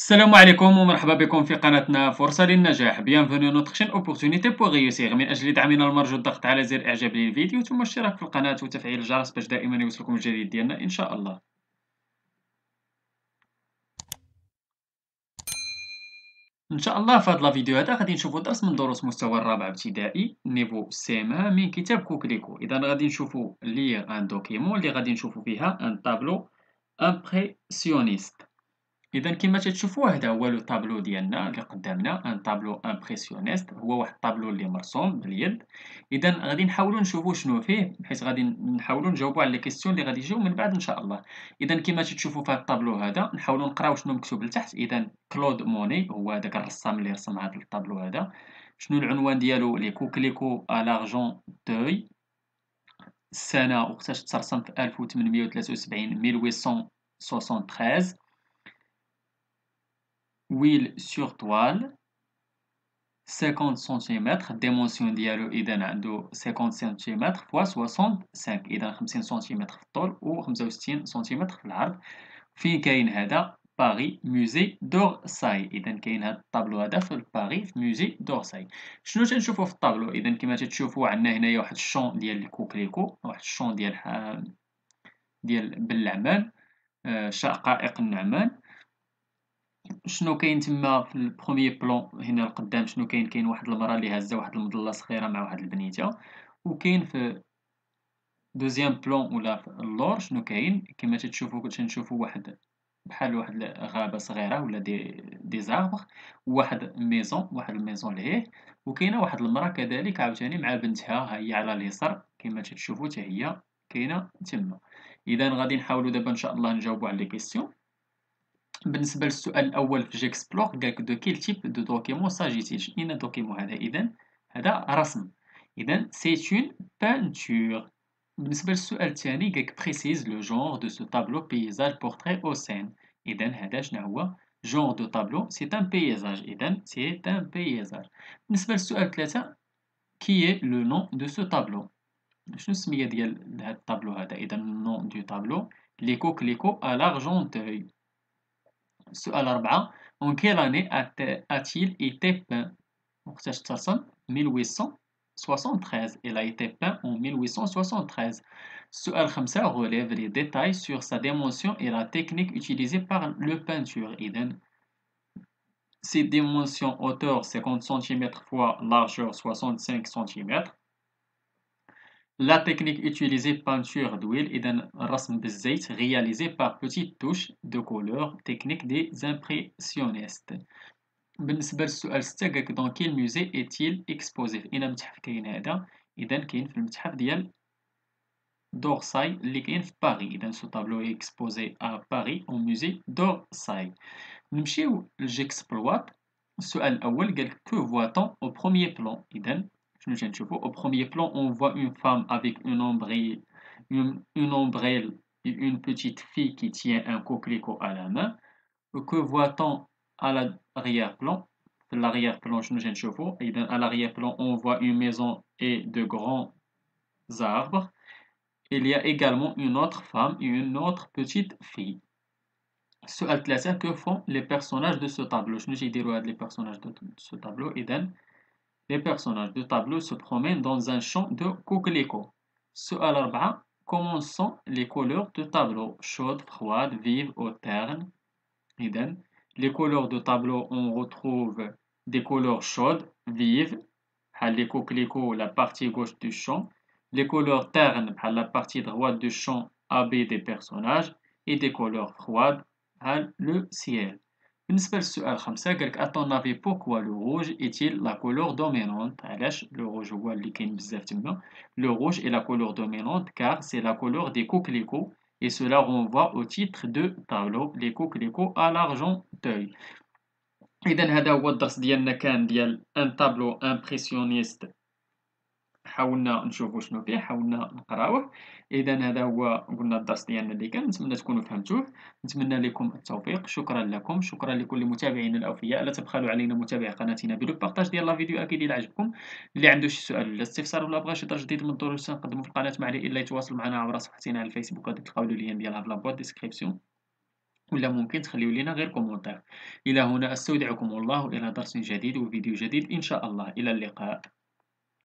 السلام عليكم ومرحبا بكم في قناتنا فرصة للنجاح. Bienvenue notre chaîne Opportunité pour réussir. من أجل دعمنا المرجو الضغط على زر إعجاب للفيديو ثم الاشتراك في القناة وتفعيل الجرس باش دائما يوصلكم الجديد ديالنا إن شاء الله. إن شاء الله في هذا الفيديو هذا غادي نشوفوا درس من دروس مستوى الرابع ابتدائي نيفو CM1 من كتاب كوكليكو. إذا غادي نشوفوا lire un document اللي غادي نشوفوا فيها un tableau impressionniste. إذا كما تتشوفوا هذا هو لو طابلو ديالنا اللي قدامنا ان طابلو امبرسيونيست، هو واحد الطابلو اللي مرسوم باليد. إذا غادي نحاولوا نشوفوا شنو فيه بحيث غادي نحاولوا نجاوبوا على لي كيسيون اللي غادي يجيو من بعد إن شاء الله. إذا كما تتشوفوا في هذا الطابلو هذا نحاولوا نقراو شنو مكتوب لتحت. إذا كلود موني هو هذاك الرسام اللي رسم هذا الطابلو هذا. شنو العنوان ديالو؟ لي كوكليكو ا لارجون دوي. السنة وقتاش ترسم في 1873 1873. Huile sur toile 50 سنتيمتر. الديمونسيون ديالو إذا عنده 50 سنتيمتر فوا 65، إذا 50 سنتيمتر في الطول و 65 سنتيمتر في العرض. فين كاين هذا؟ باري موزي دورساي. إذا كاين هذا الطابلو هذا في باري في موزي دورساي. شنو تنشوفو في الطابلو؟ إذا كما تتشوفوا عندنا هنايا واحد الشون ديال الكوكليكو، واحد الشون ديال باللعمان، شقائق النعمان. شنو كاين تما في البروميي بلون هنا القدام؟ شنو كاين واحد المراه اللي هازه واحد المظله صغيره مع واحد البنيته. وكاين في دوزيام بلون ولا في اللور شنو كاين؟ كما تنشوفوا بحال واحد غابه صغيره ولا دي زاربر، وواحد الميزون لهيه. وكاينه واحد المراه كذلك عاوتاني مع بنتها، ها هي على اليسار كما تشوفوا حتى هي كاينه تما. اذا غادي نحاولوا دابا ان شاء الله نجاوبوا على لي كيسيون. بالنسبة للسؤال الأول في جيكسبلور قالك دو كيل تيب دو دوكيمون ساجيتيل. شنو دوكيمون هذا؟ إذا هذا رسم، إذا سي اون بانتور. بالنسبة للسؤال الثاني قالك بريسيز لو جونغ دو سو طابلو بيزاج بورتري أو سين. إذا هذا شنو هو؟ جونغ دو طابلو سي ان بيزاج، إذا سي ان بيزاج. بالنسبة للسؤال الثالثة كي لو نون دو سو طابلو؟ شنو السمية ديال هذا الطابلو هذا؟ إذا نون دو طابلو لي كوكليكو أ لارجونتوي. السؤال 4 en quelle année a-t-il été peint؟ وقتاش ترسم؟ 1873. Il a été peint en 1873. السؤال 5 relève les détails sur sa dimension et la technique utilisée par le peinture. إذا ses dimensions hauteur 50 cm fois largeur 65 cm. La technique utilisée peinture d'huile إذا الرسم بالزيت réalisé par petites touches de couleur technique des impressionnistes. بالنسبة للسؤال 6 قالك dans quel musée est-il exposé؟ في أين متحف كاين هذا؟ إذا كاين في المتحف ديال دورساي اللي كاين في باري. إذا سو طابلو est exposé à Paris au musée d'Orsay. نمشيو لجيكسبلوات. السؤال الأول قالك que voit-on au premier plan؟ إذا شنو تنشوفو؟ au premier plan on voit une femme avec une ombrelle et une petite fille qui tient un coquelicot à la main. Que voit-on à l'arrière-plan؟ في l'arrière-plan شنو تنشوفو؟ إذا à l'arrière-plan on voit une maison et de grands arbres. Il y a également une autre femme et une autre petite fille. السؤال 3 que font les personnages de ce tableau؟ شنو تيديروا هاد les personnages de ce tableau؟ إذا les personnages du tableau se promènent dans un champ de coquelicots. السؤال 4 comment sont les couleurs du tableau؟ chaude, froide, vive ou terne. إذا les couleurs de tableau on retrouve des couleurs chaudes, vives, بحال les coquelicots la partie gauche du champ. Les couleurs ternes بحال la partie droite du champ AB des personnages. Et des couleurs froides بحال le ciel. بالنسبة للسؤال 5 قالك à ton avis pourquoi le rouge est-il la couleur dominante؟ علاش le rouge هو اللي كاين بزاف تما؟ Le rouge est la couleur dominante car c'est la couleur des coquelicots et cela renvoie au titre de tableau les coquelicots à l'argenteuil. إذا هذا هو الدرس ديالنا كان ديال ان طابلو امبرسيونيست. حاولنا نشوفوا شنو فيه، حاولنا نقراوه. اذا هذا هو قلنا الدرس ديالنا اللي كان، نتمنى تكونوا فهمتوه. نتمنى لكم التوفيق. شكرا لكم، شكرا لكل متابعينا الاوفياء. لا تبخلوا علينا متابعه قناتنا بلو بارطاج ديال لا فيديو اكيد الى عجبكم. اللي عنده شي سؤال ولا استفسار ولا بغى شي درس جديد من الدروس نقدموا في القناه، ما عليه الا يتواصل معنا عبر صفحتنا على الفيسبوك، غادي تلقاو لي اللين ديالها في لابوط ديسكريبسيون. ولا ممكن تخليو لينا غير كومنتير. إلى هنا أستودعكم الله، إلى درس جديد وفيديو جديد إن شاء الله، إلى اللقاء.